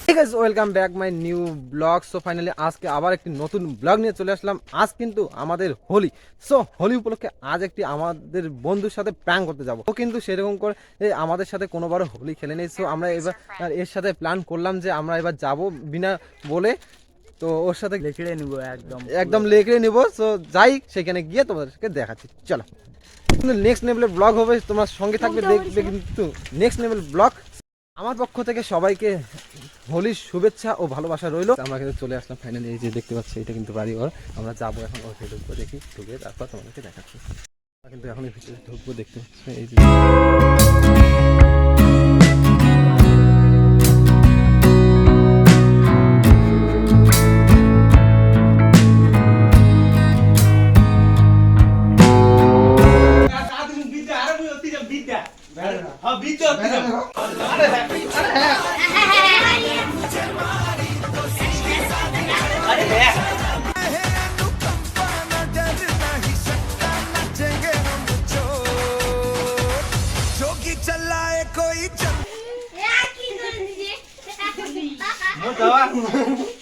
Welcome back my new blog. So finally আজকে আবার একটি নতুন ব্লগ নিয়ে চলে আসলাম। আজ কিন্তু আমাদের হোলি। সো হোলি উপলক্ষে আজ একটি আমাদের বন্ধুর সাথে প্ল্যান করতে যাবো। ও কিন্তু সেরকম করে আমাদের সাথে কোনোবারও হোলি খেলে নেই। সো আমরা এবার এর সাথে প্ল্যান করলাম যে আমরা এবার যাব বিনা বলে। তো ওর সাথে লেখড়ে নিব একদম লেখড়ে নিব। সো যাই সেখানে গিয়ে তোমাদেরকে দেখাচ্ছি, চলো। কিন্তু নেক্সট লেভেলের ব্লগ হবে, তোমার সঙ্গে থাকবে, দেখবে কিন্তু নেক্সট লেভেল ব্লগ। আমার পক্ষ থেকে সবাইকে হোলির শুভেচ্ছা ও ভালোবাসা রইল। আমরা কিন্তু চলে আসলাম ফাইনালি, এই যে দেখতে পাচ্ছি এটা কিন্তু বাড়ি ঘর। আমরা যাবো এখন ওর ঢুকবো, দেখি ঢুকে তারপর তোমাদেরকে দেখাচ্ছি। কিন্তু এখন ভিতরে ঢুকবো, দেখতে পাচ্ছি এই যে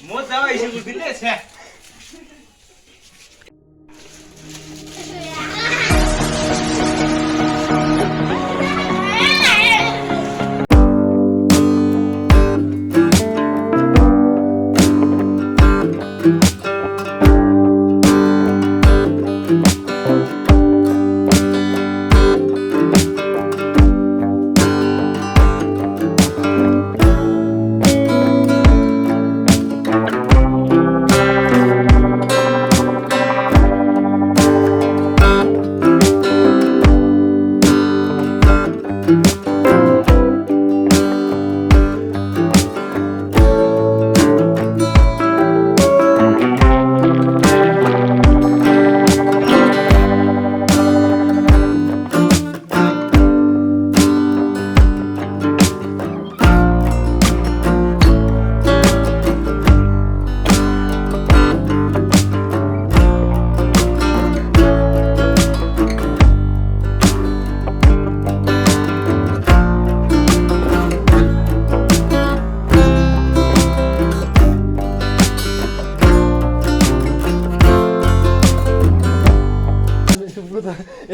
মোদাওয়া এসে দিলে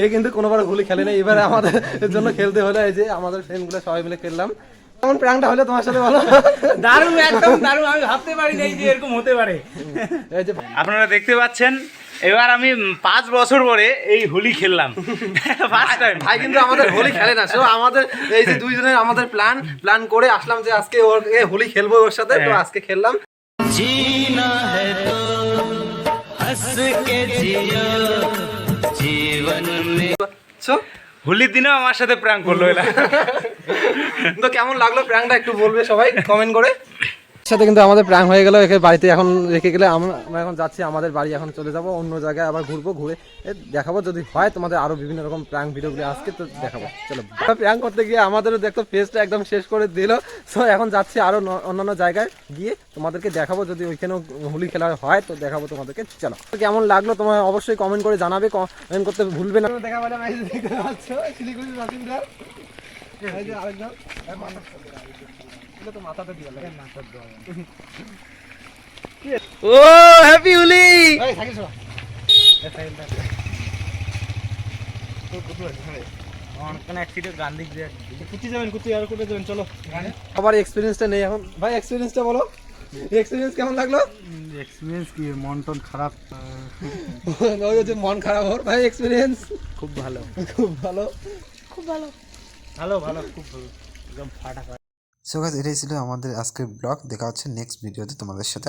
এ কিন্তু কোনোবার হোলি খেলে না, এবারে আমাদের জন্য খেলতে হলে এই যে আমাদের ফ্রেন্ডগুলো সবাই মিলে খেললাম। কেমন প্র্যাঙ্কটা হলে তোমার সাথে বলো? দারুণ, একদম দারুণ। আমি ভাবতে পারি নাই যে এরকম হতে পারে। এই যে আপনারা দেখতে পাচ্ছেন, এবার আমি 5 বছর পরে এই হোলি খেললাম ফার্স্ট টাইম। ভাই কিন্তু আমাদের হোলি খেলে না। সো আমাদের এই যে দুইজনের আমাদের প্ল্যান করে আসলাম যে আজকে ওর হোলি খেলবো ওর সাথে। তো আজকে খেললাম। जीना है तो हंस के जियो जीवन में। সো হোলির দিনেও আমার সাথে প্র্যাঙ্ক করলো এরা। তো কেমন লাগলো প্র্যাঙ্কটা একটু বলবে সবাই কমেন্ট করে। সাথে কিন্তু আমাদের প্র্যাঙ্ক হয়ে গেল, একে বাড়িতে এখন রেখে গেলে আমরা এখন যাচ্ছি আমাদের বাড়ি। এখন চলে যাব অন্য জায়গায়, আবার ঘুরবো, ঘুরে দেখাবো যদি হয় তোমাদের আরো বিভিন্ন রকম প্র্যাঙ্ক ভিডিওগুলো আজকে তো দেখাবো। চলো, প্র্যাঙ্ক করতে গিয়ে আমাদেরও দেখতো ফেসটা একদম শেষ করে দিল। সো এখন যাচ্ছি আরো অন্যান্য জায়গায় গিয়ে তোমাদেরকে দেখাবো, যদি ওইখানেও হোলি খেলা হয় তো দেখাবো তোমাদেরকে। চলো, কেমন লাগলো তোমার অবশ্যই কমেন্ট করে জানাবে, কমেন্ট করতে ভুলবে না। দেখা পারে দেখতে পাচ্ছ শিলিগুড়ির বাসিন্দা আরেকজন তো মাথাটা দিয়ে লাগে মাথার দেওয়া। ও হ্যাপি হোলি। এই থাকিস না এই ফাইলটা তো কত আছে রে অনকান অ্যাক্সিডেন্ট গান দিক দিয়ে কুচি যাবেন, কুচি আর কোটে যাবেন। চলো আবার এক্সপেরিয়েন্সটা নেই এখন। ভাই এক্সপেরিয়েন্সটা বলো, এক্সপেরিয়েন্স কেমন লাগলো? এক্সপেরিয়েন্স কি, মন টন খারাপ। ওই যে মন খারাপ ওর। ভাই এক্সপেরিয়েন্স খুব ভালো, খুব ভালো, খুব ভালো, ভালো ভালো, খুব ভালো, একদম ফাটা। সো গাইস, এটাই ছিল আমাদের আজকের ব্লগ। দেখা হচ্ছে নেক্সট ভিডিওতে তোমাদের সাথে।